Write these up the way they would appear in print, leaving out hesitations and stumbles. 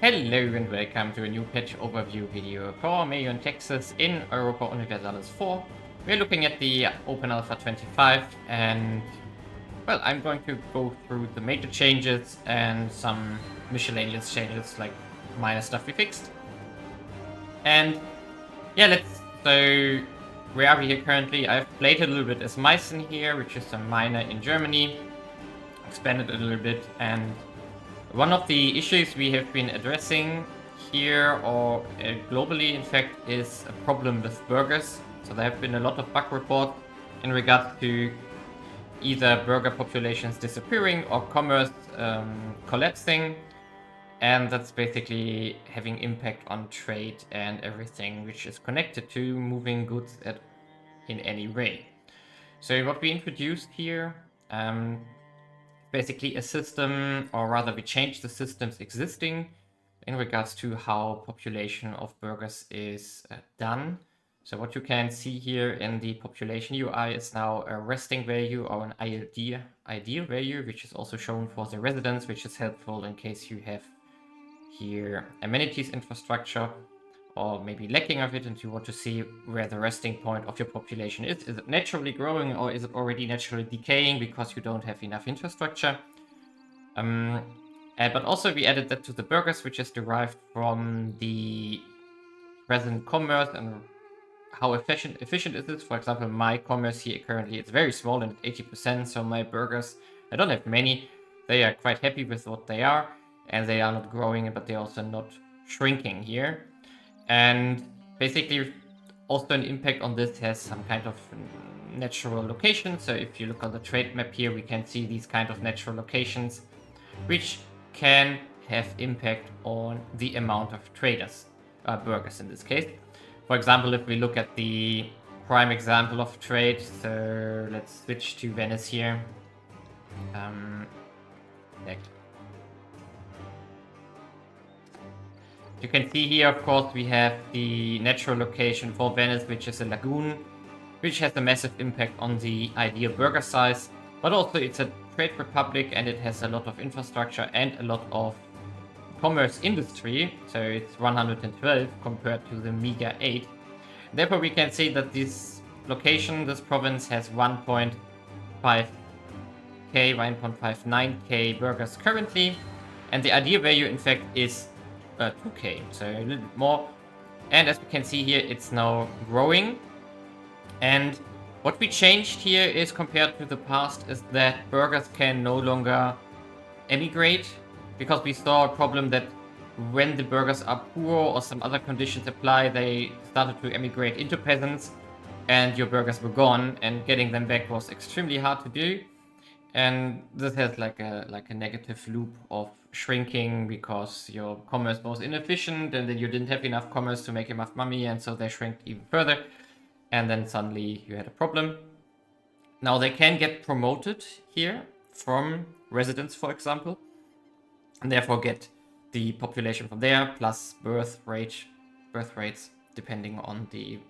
Hello and welcome to a new patch overview video for MEIOU and Taxes in Europa Universalis 4. We're looking at the Open Alpha 25 and, well, I'm going to go through the major changes and some miscellaneous changes, like minor stuff we fixed. And yeah, so where are we here currently? I've played a little bit as Meissen here, which is a miner in Germany, expanded a little bit, and one of the issues we have been addressing here, or globally in fact, is a problem with burgers. So there have been a lot of bug reports in regards to either burger populations disappearing or commerce collapsing, and that's basically having impact on trade and everything which is connected to moving goods in any way. So what we introduced here, basically a system, or rather we changed the systems existing in regards to how population of burgers is done. So what you can see here in the population UI is now a resting value or an ideal value, which is also shown for the residents, which is helpful in case you have here amenities infrastructure or maybe lacking of it, and you want to see where the resting point of your population is. Is it naturally growing, or is it already naturally decaying because you don't have enough infrastructure? But also we added that to the burgers, which is derived from the present commerce and how efficient is it. For example, my commerce here currently it's very small and 80%, so my burgers, I don't have many. They are quite happy with what they are, and they are not growing, but they're also not shrinking here. And basically also an impact on this has some kind of natural location. So if you look on the trade map here, we can see these kind of natural locations which can have impact on the amount of traders, burgers in this case. For example, if we look at the prime example of trade, so let's switch to Venice here. You can see here, of course, we have the natural location for Venice, which is a lagoon, which has a massive impact on the ideal burger size, but also it's a trade republic and it has a lot of infrastructure and a lot of commerce industry, so it's 112 compared to the meager 8. Therefore, we can say that this location, this province, has 1.59k burgers currently, and the ideal value, in fact, is 2k, so a little bit more. And as we can see here, it's now growing. And what we changed here is, compared to the past, is that burgers can no longer emigrate, because we saw a problem that when the burgers are poor or some other conditions apply, they started to emigrate into peasants and your burgers were gone, and getting them back was extremely hard to do. And this has like a negative loop of shrinking, because your commerce was inefficient and then you didn't have enough commerce to make enough money, and so they shrank even further, and then suddenly you had a problem. Now they can get promoted here from residents, for example, and therefore get the population from there plus birth rates depending on the,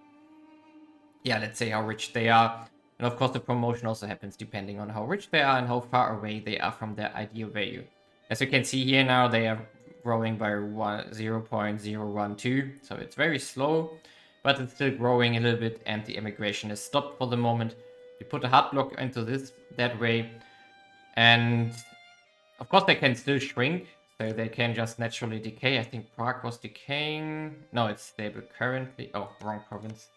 let's say how rich they are. And of course, the promotion also happens depending on how rich they are and how far away they are from their ideal value. As you can see here now, they are growing by 0.012, so it's very slow, but it's still growing a little bit, and the immigration is stopped for the moment. We put a hard block into this that way, and of course they can still shrink, so they can just naturally decay. I think Prague was decaying. No, it's stable currently. Oh, wrong province.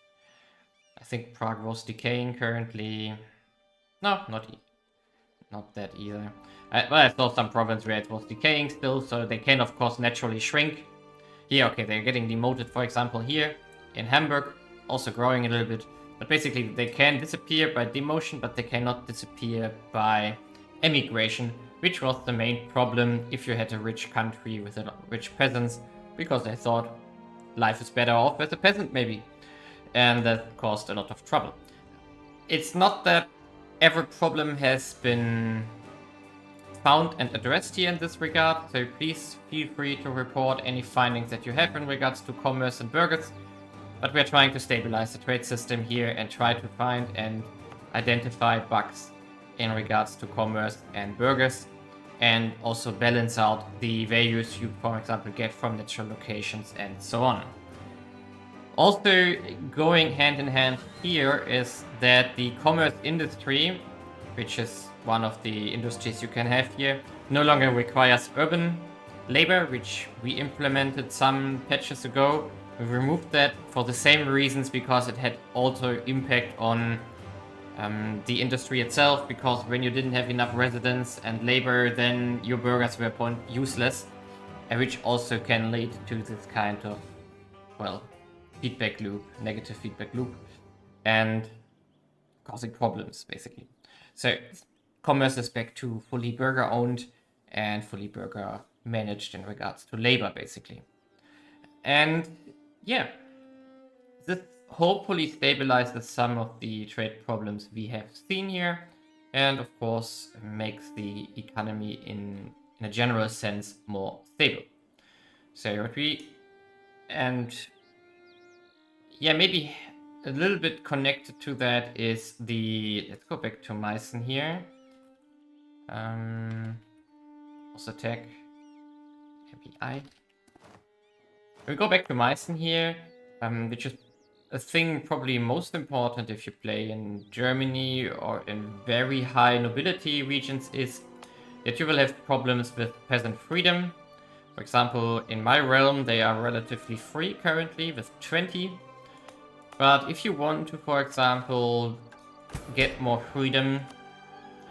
I think Prague was decaying currently. No, not that either. I saw some province where it was decaying still, so they can of course naturally shrink. Here, okay, they're getting demoted, for example, here in Hamburg, also growing a little bit. But basically they can disappear by demotion, but they cannot disappear by emigration, which was the main problem if you had a rich country with rich peasants, because they thought life is better off as a peasant maybe. And that caused a lot of trouble. It's not that every problem has been found and addressed here in this regard, so please feel free to report any findings that you have in regards to commerce and burgers. But we're trying to stabilize the trade system here and try to find and identify bugs in regards to commerce and burgers. and also balance out the values you, for example, get from natural locations and so on. Also, going hand in hand here is that the commerce industry, which is one of the industries you can have here, no longer requires urban labor, which we implemented some patches ago. We removed that for the same reasons, because it had also impact on the industry itself, because when you didn't have enough residents and labor, then your burgers were useless, and which also can lead to this kind of, well, feedback loop, negative feedback loop, and causing problems, basically. So commerce is back to fully burger owned and fully burger managed in regards to labor, basically. And yeah, this hopefully stabilizes some of the trade problems we have seen here, and of course makes the economy in a general sense more stable. So what we, and yeah, maybe a little bit connected to that is the, let's go back to Meissen here. Also tech API. We go back to Meissen here, which is a thing probably most important if you play in Germany or in very high nobility regions, is that you will have problems with peasant freedom. For example, in my realm, they are relatively free currently with 20. But if you want to, for example, get more freedom,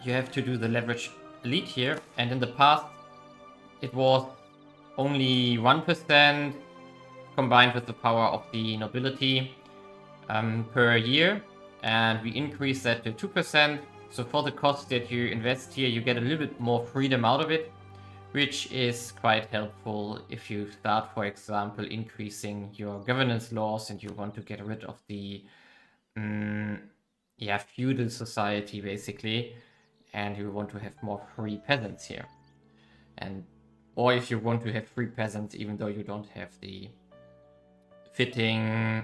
you have to do the leverage elite here. And in the past, it was only 1% combined with the power of the nobility per year. And we increased that to 2%. So for the cost that you invest here, you get a little bit more freedom out of it, which is quite helpful if you start, for example, increasing your governance laws and you want to get rid of the feudal society, basically, and you want to have more free peasants here. And or if you want to have free peasants even though you don't have the fitting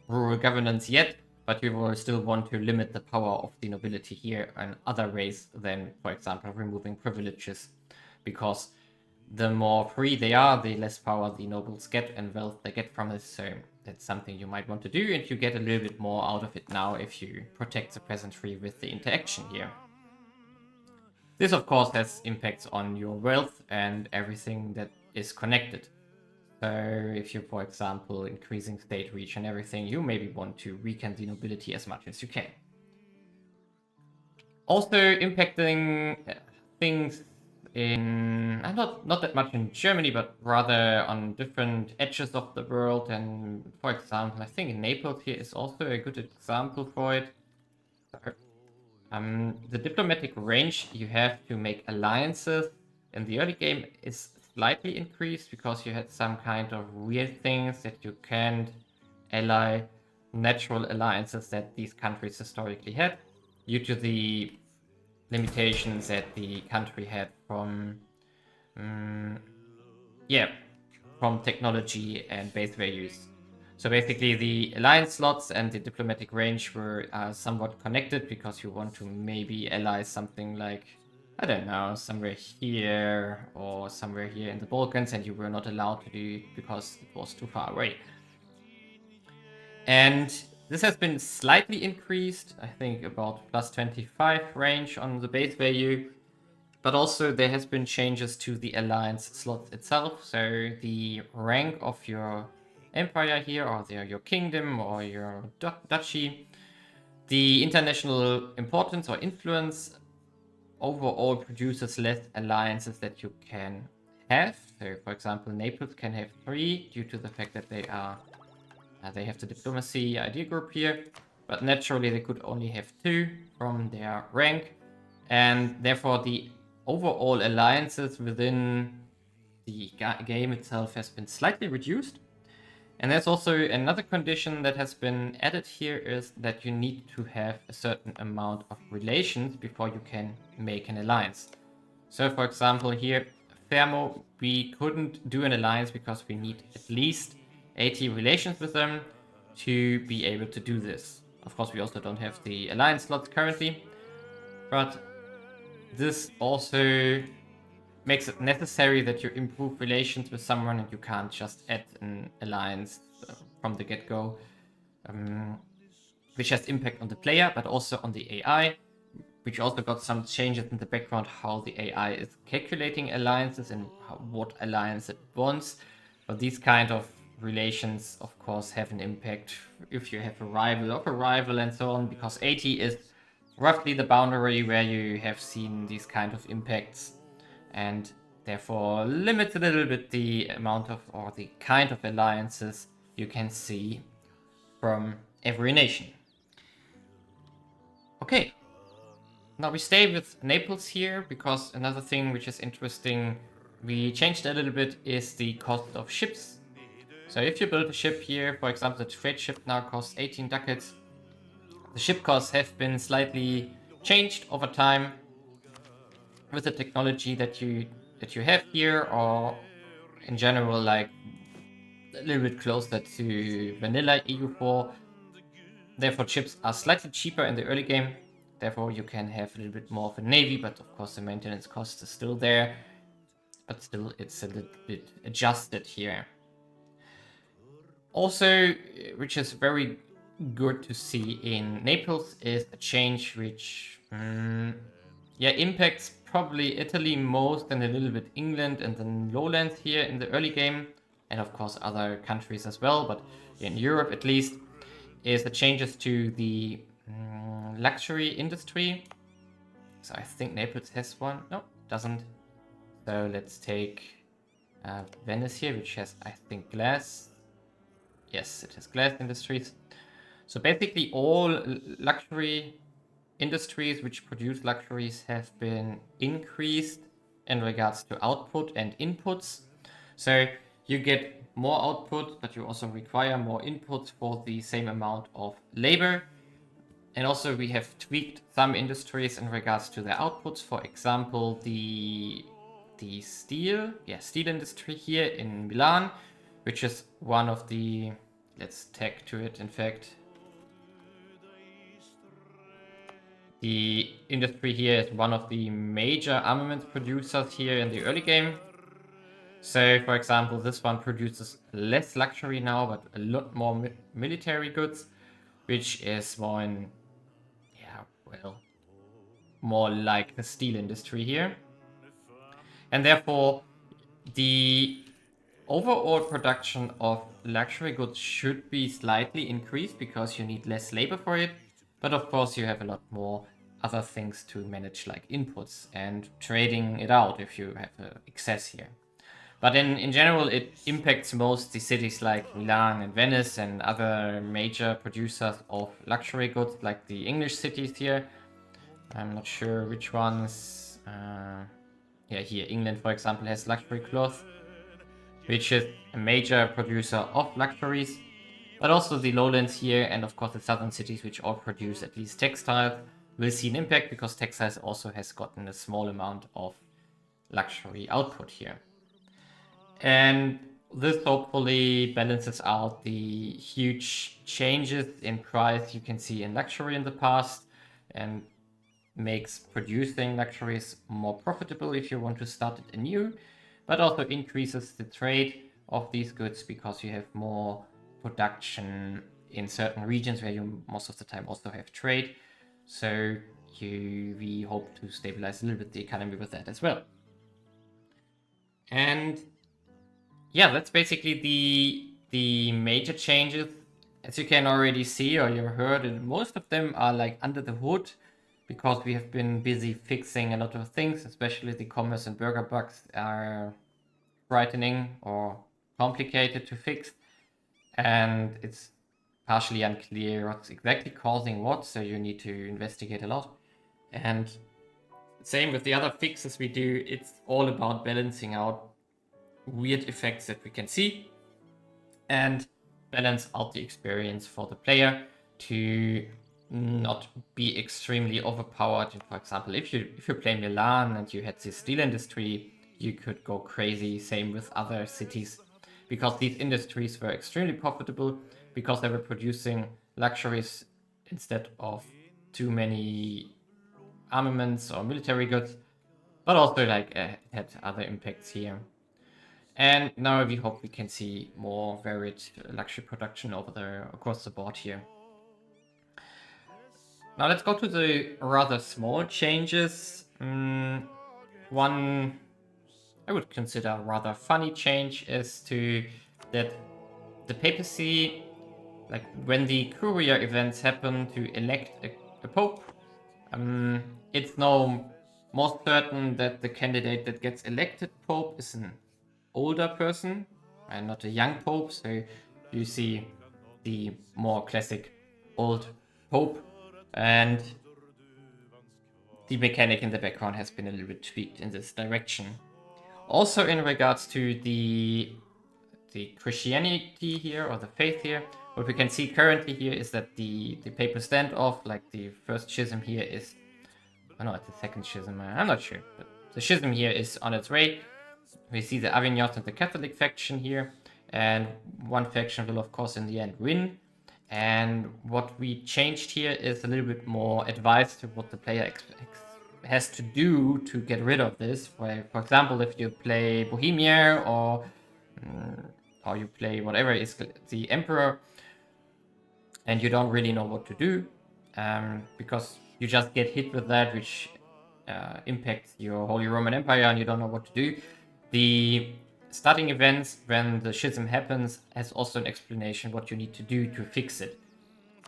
rural governance yet, but you will still want to limit the power of the nobility here in other ways than, for example, removing privileges, because the more free they are, the less power the nobles get and wealth they get from this. So that's something you might want to do, and you get a little bit more out of it now if you protect the peasantry with the interaction here. This, of course, has impacts on your wealth and everything that is connected. So if you, for example, increasing state reach and everything, you maybe want to weaken the nobility as much as you can. Also impacting things in, not that much in Germany, but rather on different edges of the world. And for example, I think Naples here is also a good example for it. The diplomatic range you have to make alliances in the early game is slightly increased, because you had some kind of weird things that you can't ally natural alliances that these countries historically had, due to the limitations that the country had from technology and base values. So basically the alliance slots and the diplomatic range were somewhat connected, because you want to maybe ally something like, I don't know, somewhere here or somewhere here in the Balkans, and you were not allowed to do it because it was too far away. And this has been slightly increased, I think about plus 25 range on the base value, but also there has been changes to the alliance slot itself. So the rank of your empire here, or your kingdom or your duchy, the international importance or influence overall produces less alliances that you can have. So for example, Naples can have 3 due to the fact that they have the diplomacy idea group here, but naturally they could only have 2 from their rank, and therefore the overall alliances within the game itself has been slightly reduced. And there's also another condition that has been added here, is that you need to have a certain amount of relations before you can make an alliance. So for example here, Fermo, we couldn't do an alliance because we need at least 80 relations with them to be able to do this. Of course, we also don't have the alliance slots currently, but this also makes it necessary that you improve relations with someone, and you can't just add an alliance from the get-go, which has impact on the player, but also on the AI, which also got some changes in the background, how the AI is calculating alliances and what alliance it wants. But these kind of relations, of course, have an impact if you have a rival of a rival and so on, because 80 is roughly the boundary where you have seen these kind of impacts, and therefore limits a little bit the amount of, or the kind of alliances you can see from every nation. Okay, now we stay with Naples here, because another thing which is interesting, we changed a little bit, is the cost of ships. So if you build a ship here, for example, the trade ship now costs 18 ducats. The ship costs have been slightly changed over time with the technology that you have here, or in general, like a little bit closer to vanilla EU4. Therefore, ships are slightly cheaper in the early game. Therefore, you can have a little bit more of a navy, but of course the maintenance cost is still there. But still, it's a little bit adjusted here. Also, which is very good to see in Naples, is a change which impacts probably Italy most, and a little bit England and the lowlands here in the early game, and of course other countries as well, but in Europe at least, is the changes to the luxury industry. So I think Naples has one. No, doesn't. So let's take Venice here, which has, I think, glass. Yes, it has glass industries. So basically all luxury industries which produce luxuries have been increased in regards to output and inputs. So you get more output, but you also require more inputs for the same amount of labor. And also we have tweaked some industries in regards to their outputs. For example, the steel industry here in Milan, which is one of the, let's tag to it, in fact. The industry here is one of the major armament producers here in the early game. So, for example, this one produces less luxury now, but a lot more military goods, which is more in, more like the steel industry here. And therefore, the overall production of luxury goods should be slightly increased, because you need less labor for it. But of course, you have a lot more other things to manage, like inputs and trading it out if you have excess here. But in general, it impacts most the cities like Milan and Venice and other major producers of luxury goods, like the English cities here. I'm not sure which ones. Here, England, for example, has luxury cloth, which is a major producer of luxuries. But also the lowlands here, and of course the southern cities, which all produce at least textiles, will see an impact, because textiles also has gotten a small amount of luxury output here. And this hopefully balances out the huge changes in price you can see in luxury in the past, and makes producing luxuries more profitable if you want to start it anew, but also increases the trade of these goods, because you have more production in certain regions where you most of the time also have trade. So we hope to stabilize a little bit the economy with that as well. And yeah, that's basically the major changes. As you can already see, or you heard, and most of them are like under the hood, because we have been busy fixing a lot of things, especially the commerce and burger bugs are frightening or complicated to fix, and it's partially unclear what's exactly causing what, so you need to investigate a lot. And same with the other fixes we do, it's all about balancing out weird effects that we can see and balance out the experience for the player to not be extremely overpowered. And for example, if you play Milan and you had the steel industry, you could go crazy. Same with other cities, because these industries were extremely profitable, because they were producing luxuries instead of too many armaments or military goods. but also like it had other impacts here. And now we hope we can see more varied luxury production across the board here. Now let's go to the rather small changes. One I would consider a rather funny change is that the papacy, like when the courier events happen to elect a pope, it's now more certain that the candidate that gets elected pope is an older person and not a young pope. So you see the more classic old pope, and the mechanic in the background has been a little bit tweaked in this direction. Also in regards to the Christianity here, or the faith here, what we can see currently here is that the papal standoff, like the first schism here is, oh no, it's the second schism, I'm not sure, but the schism here is on its way. We see the Avignons and the Catholic faction here, and one faction will of course in the end win. And what we changed here is a little bit more advice to what the player has to do to get rid of this. For example, if you play Bohemia or you play whatever is the Emperor, and you don't really know what to do, because you just get hit with that, which impacts your Holy Roman Empire, and you don't know what to do. The starting events, when the schism happens, has also an explanation what you need to do to fix it.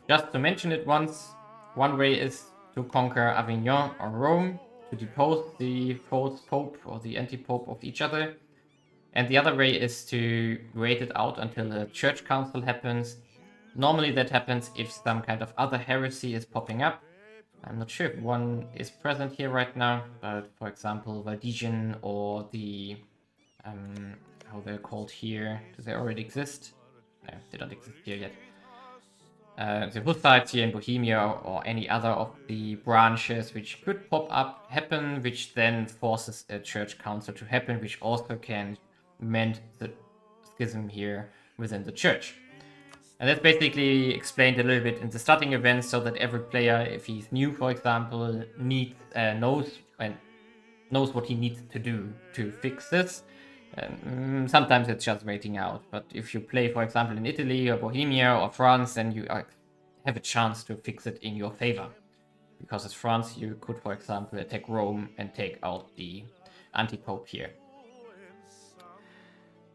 Just to mention it once, one way is to conquer Avignon or Rome, to depose the false pope or the anti-pope of each other. And the other way is to wait it out until a church council happens. Normally that happens if some kind of other heresy is popping up. I'm not sure if one is present here right now, but for example, Valdesian or the, how they're called here, do they already exist? No, they don't exist here yet. The Hussites here in Bohemia or any other of the branches which could pop up happen, which then forces a church council to happen, which also can mend the schism here within the church. And that's basically explained a little bit in the starting events, so that every player, if he's new, for example, knows what he needs to do to fix this. Sometimes it's just waiting out, but if you play, for example, in Italy or Bohemia or France, then you have a chance to fix it in your favor. Because as France, you could, for example, attack Rome and take out the anti-pope here.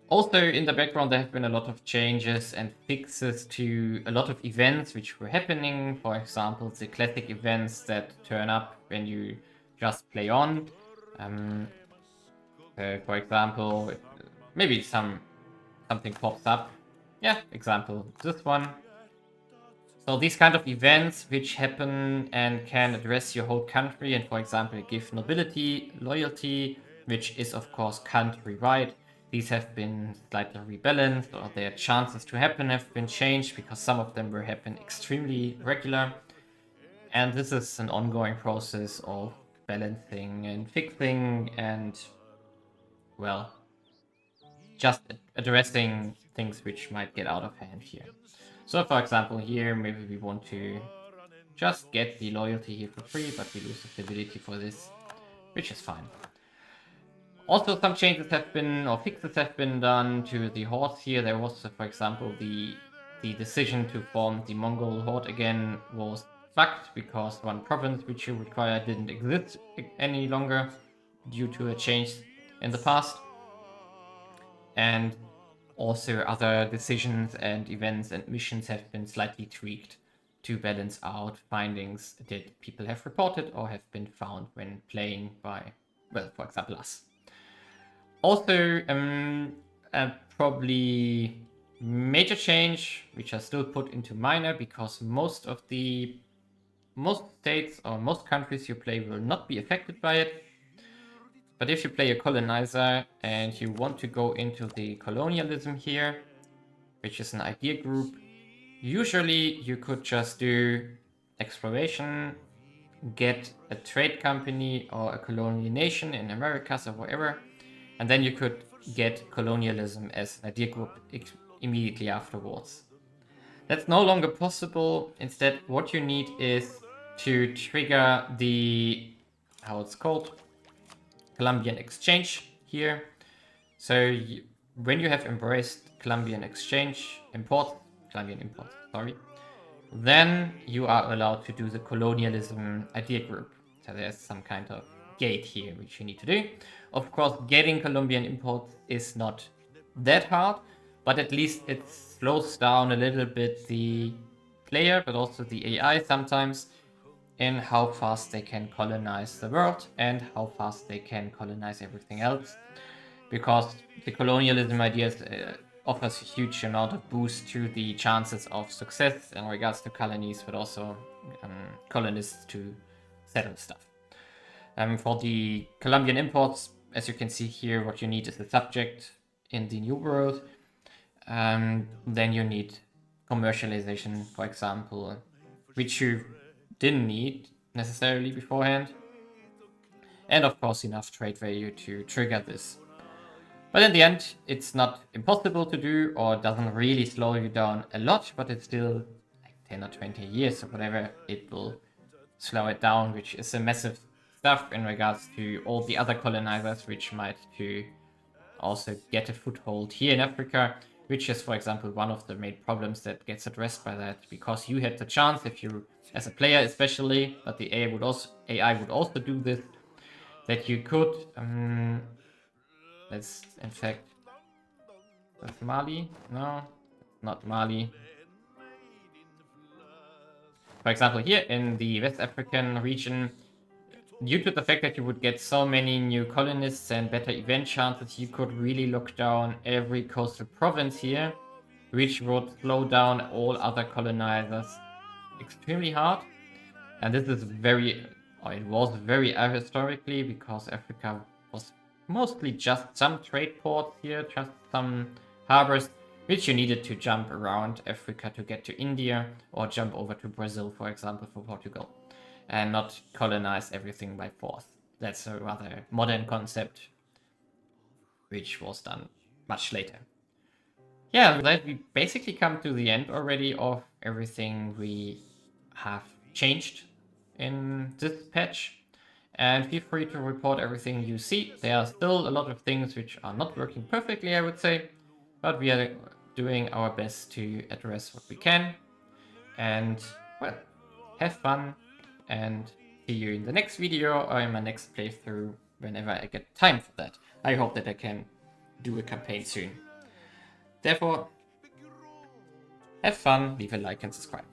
Also, in the background, there have been a lot of changes and fixes to a lot of events which were happening. For example, the classic events that turn up when you just play on. For example, maybe something pops up. Yeah, example, this one. So these kind of events which happen and can address your whole country and, for example, give nobility, loyalty, which is of course country-wide. These have been slightly rebalanced, or their chances to happen have been changed, because some of them were happen extremely regular. And this is an ongoing process of balancing and fixing and, well, just addressing things which might get out of hand here. So for example here, maybe we want to just get the loyalty here for free, but we lose the stability for this, which is fine. Also, some changes have been, or fixes have been done to the hordes here. There was, for example, the decision to form the Mongol horde again was bugged, because one province which you require didn't exist any longer due to a change in the past. And also other decisions and events and missions have been slightly tweaked to balance out findings that people have reported or have been found when playing by, well, for example, us. Also, probably major change, which are still put into minor, because most states or most countries you play will not be affected by it. But if you play a colonizer and you want to go into the colonialism here, which is an idea group, usually you could just do exploration, get a trade company or a colonial nation in Americas or wherever, and then you could get colonialism as an idea group immediately afterwards. That's no longer possible. Instead, what you need is to trigger the, how it's called, Columbian exchange here. So when you have embraced Columbian import, sorry, then you are allowed to do the colonialism idea group. So there's some kind of gate here which you need to do. Of course, getting Colombian imports is not that hard, but at least it slows down a little bit the player, but also the AI sometimes, in how fast they can colonize the world and how fast they can colonize everything else. Because the colonialism ideas offers a huge amount of boost to the chances of success in regards to colonies, but also colonists to settle stuff. For the Colombian imports, as you can see here, what you need is a subject in the New World. Then you need commercialization, for example, which you didn't need necessarily beforehand. And of course, enough trade value to trigger this. But in the end, it's not impossible to do, or doesn't really slow you down a lot, but it's still like 10 or 20 years or whatever, it will slow it down, which is a massive stuff in regards to all the other colonizers, which might to also get a foothold here in Africa, which is, for example, one of the main problems that gets addressed by that, because you had the chance, if you, as a player especially, but the AI would also do this, that you could, let's, in fact, that's Mali? No, not Mali. For example, here in the West African region, due to the fact that you would get so many new colonists and better event chances, you could really lock down every coastal province here, which would slow down all other colonizers extremely hard. And this is it was very historically, because Africa was mostly just some trade ports here, just some harbors, which you needed to jump around Africa to get to India, or jump over to Brazil, for example, for Portugal, and not colonize everything by force. That's a rather modern concept, which was done much later. Yeah, with that, we basically come to the end already of everything we have changed in this patch. And feel free to report everything you see. There are still a lot of things which are not working perfectly, I would say, but we are doing our best to address what we can. And, well, have fun, and see you in the next video or in my next playthrough whenever I get time for that. I hope that I can do a campaign soon. Therefore, have fun, leave a like and subscribe.